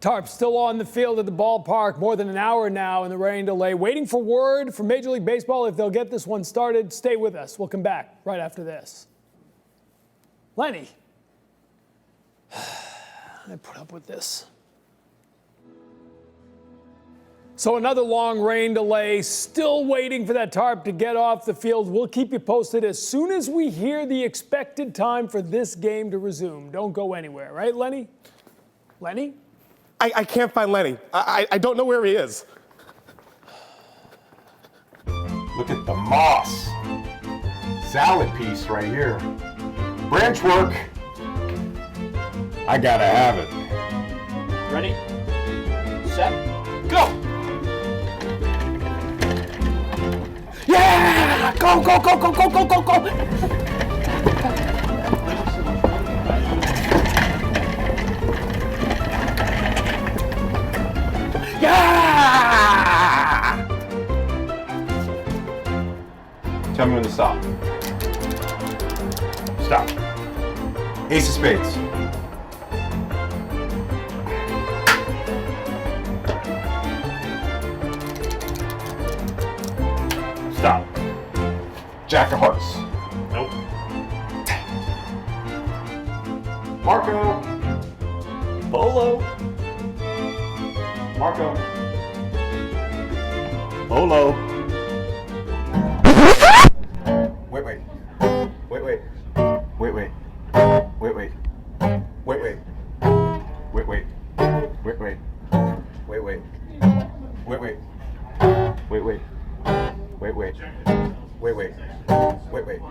Tarp still on the field at the ballpark, more than an hour now in the rain delay, waiting for word from Major League Baseball if they'll get this one started. Stay with us. We'll come back right after this. Lenny, I put up with this. So another long rain delay, still waiting for that Tarp to get off the field. We'll keep you posted as soon as we hear the expected time for this game to resume. Don't go anywhere, right, Lenny? Lenny? I can't find Lenny. I don't know where he is. Look at the moss. Salad piece right here. Branch work. I gotta have it. Ready, set, go! Yeah! Go, go, go, go, go, go, go, go! Yeah! Tell me when to stop. Stop. Ace of spades. Stop. Jack of hearts. Nope. Marco. Bolo. Marco. Bolo. Wait, wait. Wait, wait. Wait, wait. Wait, wait. Wait, wait. Wait, wait. Wait, wait. Wait, wait. Wait, wait. Wait, wait. Wait, wait. Wait, wait. Wait, wait.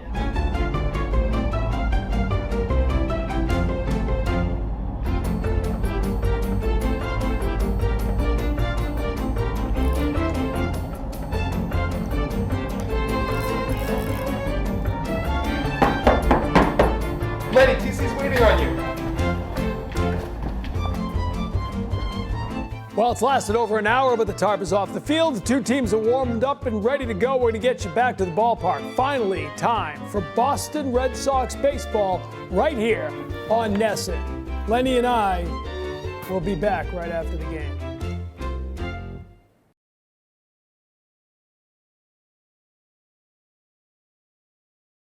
Lenny, TC's waiting on you. Well, it's lasted over an hour, but the Tarp is off the field. The two teams are warmed up and ready to go. We're going to get you back to the ballpark. Finally, time for Boston Red Sox baseball right here on NESN. Lenny and I will be back right after the game.